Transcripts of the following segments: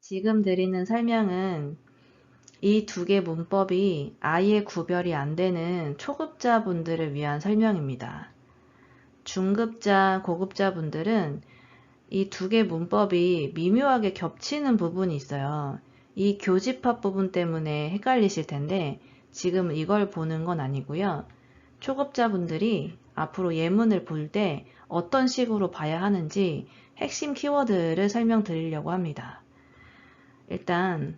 지금 드리는 설명은 이 두 개 문법이 아예 구별이 안 되는 초급자 분들을 위한 설명입니다. 중급자, 고급자 분들은 이 두 개 문법이 미묘하게 겹치는 부분이 있어요. 이 교집합 부분 때문에 헷갈리실 텐데 지금 이걸 보는 건 아니고요. 초급자 분들이 앞으로 예문을 볼 때 어떤 식으로 봐야 하는지 핵심 키워드를 설명드리려고 합니다. 일단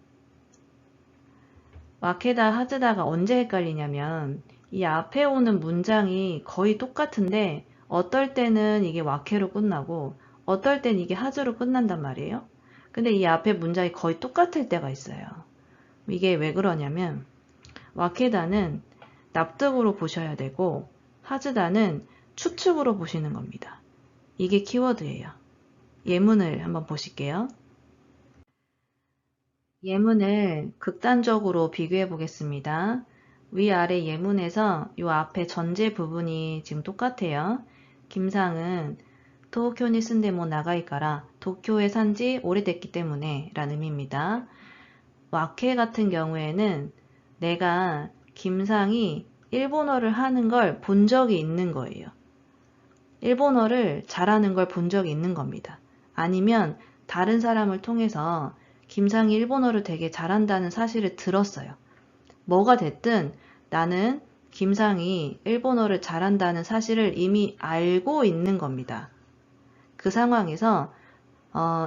와케다, 하즈다가 언제 헷갈리냐면 이 앞에 오는 문장이 거의 똑같은데 어떨 때는 이게 와케로 끝나고 어떨 땐 이게 하즈로 끝난단 말이에요. 근데 이 앞에 문장이 거의 똑같을 때가 있어요. 이게 왜 그러냐면 와케다는 납득으로 보셔야 되고 하즈다는 추측으로 보시는 겁니다. 이게 키워드예요. 예문을 한번 보실게요. 예문을 극단적으로 비교해 보겠습니다. 위아래 예문에서 이 앞에 전제 부분이 지금 똑같아요. 김상은 도쿄에 쓴데모 나가이까라 도쿄에 산지 오래됐기 때문에 라는 의미입니다. 와케 같은 경우에는 내가 김상이 일본어를 하는 걸 본 적이 있는 거예요. 일본어를 잘하는 걸 본 적이 있는 겁니다. 아니면 다른 사람을 통해서 김상이 일본어를 되게 잘한다는 사실을 들었어요. 뭐가 됐든 나는 김상이 일본어를 잘한다는 사실을 이미 알고 있는 겁니다. 그 상황에서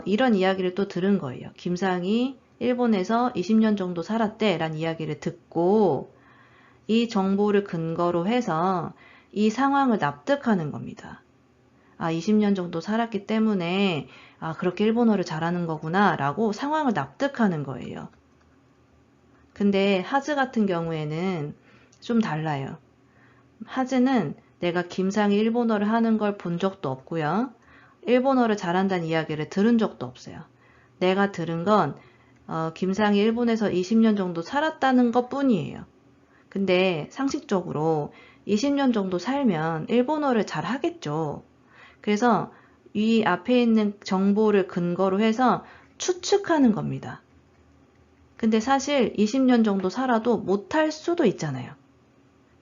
이런 이야기를 또 들은 거예요. 김상이 일본에서 20년 정도 살았대 라는 이야기를 듣고 이 정보를 근거로 해서 이 상황을 납득하는 겁니다. 20년 정도 살았기 때문에 그렇게 일본어를 잘하는 거구나 라고 상황을 납득하는 거예요. 근데 하즈 같은 경우에는 좀 달라요. 하즈는 내가 김상이 일본어를 하는 걸 본 적도 없고요. 일본어를 잘한다는 이야기를 들은 적도 없어요. 내가 들은 건 김상이 일본에서 20년 정도 살았다는 것 뿐이에요. 근데 상식적으로 20년 정도 살면 일본어를 잘 하겠죠. 그래서 이 앞에 있는 정보를 근거로 해서 추측하는 겁니다. 근데 사실 20년 정도 살아도 못할 수도 있잖아요.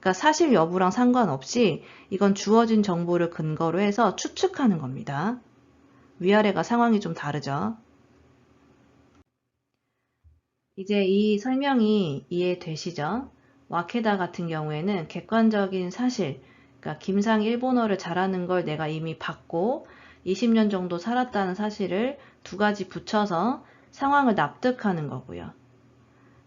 그러니까 사실 여부랑 상관없이 이건 주어진 정보를 근거로 해서 추측하는 겁니다. 위아래가 상황이 좀 다르죠. 이제 이 설명이 이해되시죠? 와케다 같은 경우에는 객관적인 사실, 그러니까 김상이 일본어를 잘하는 걸 내가 이미 봤고 20년 정도 살았다는 사실을 두 가지 붙여서 상황을 납득하는 거고요.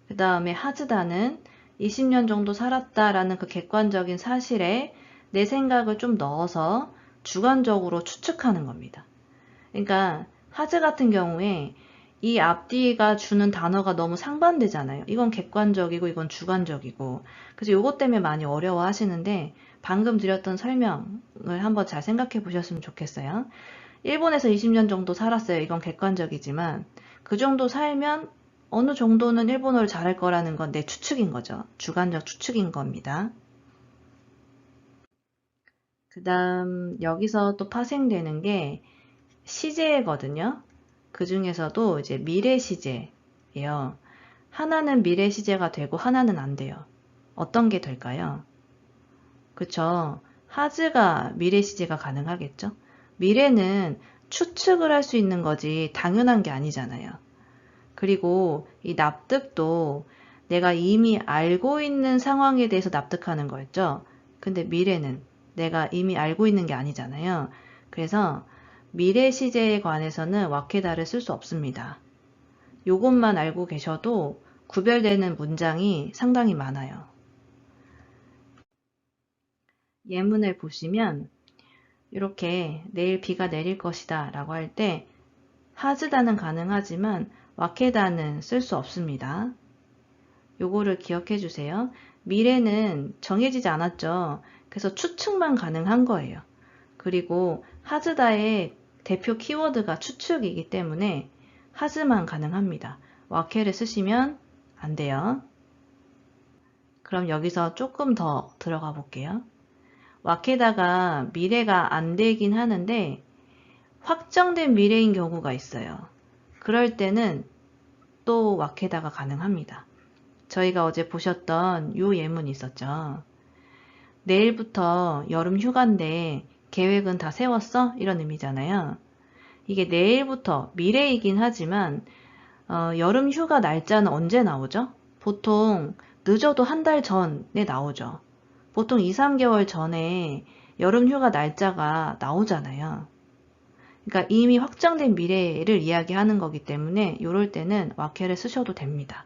그 다음에 하즈다는 20년 정도 살았다라는 그 객관적인 사실에 내 생각을 좀 넣어서 주관적으로 추측하는 겁니다. 그러니까 하즈 같은 경우에 이 앞뒤가 주는 단어가 너무 상반되잖아요. 이건 객관적이고 이건 주관적이고. 그래서 이것 때문에 많이 어려워 하시는데 방금 드렸던 설명을 한번 잘 생각해 보셨으면 좋겠어요. 일본에서 20년 정도 살았어요. 이건 객관적이지만 그 정도 살면 어느 정도는 일본어를 잘할 거라는 건 내 추측인 거죠. 주관적 추측인 겁니다. 그 다음 여기서 또 파생되는 게 시제거든요. 그 중에서도 이제 미래 시제예요. 하나는 미래 시제가 되고 하나는 안 돼요. 어떤 게 될까요? 그쵸? 하즈가 미래 시제가 가능하겠죠? 미래는 추측을 할 수 있는 거지 당연한 게 아니잖아요. 그리고 이 납득도 내가 이미 알고 있는 상황에 대해서 납득하는 거였죠. 근데 미래는 내가 이미 알고 있는 게 아니잖아요. 그래서 미래 시제에 관해서는 와케다를 쓸 수 없습니다. 요것만 알고 계셔도 구별되는 문장이 상당히 많아요. 예문을 보시면 이렇게 내일 비가 내릴 것이다 라고 할 때 하즈다는 가능하지만 와케다는 쓸 수 없습니다. 요거를 기억해 주세요. 미래는 정해지지 않았죠. 그래서 추측만 가능한 거예요. 그리고 하즈다의 대표 키워드가 추측이기 때문에 하즈만 가능합니다. 와케를 쓰시면 안 돼요. 그럼 여기서 조금 더 들어가 볼게요. 와케다가 미래가 안 되긴 하는데 확정된 미래인 경우가 있어요. 그럴 때는 또 와케다가 가능합니다. 저희가 어제 보셨던 요 예문 있었죠. 내일부터 여름 휴가인데 계획은 다 세웠어? 이런 의미잖아요. 이게 내일부터 미래이긴 하지만 여름 휴가 날짜는 언제 나오죠? 보통 늦어도 한 달 전에 나오죠. 보통 2, 3개월 전에 여름 휴가 날짜가 나오잖아요. 그러니까 이미 확정된 미래를 이야기하는 거기 때문에 이럴 때는 와케를 쓰셔도 됩니다.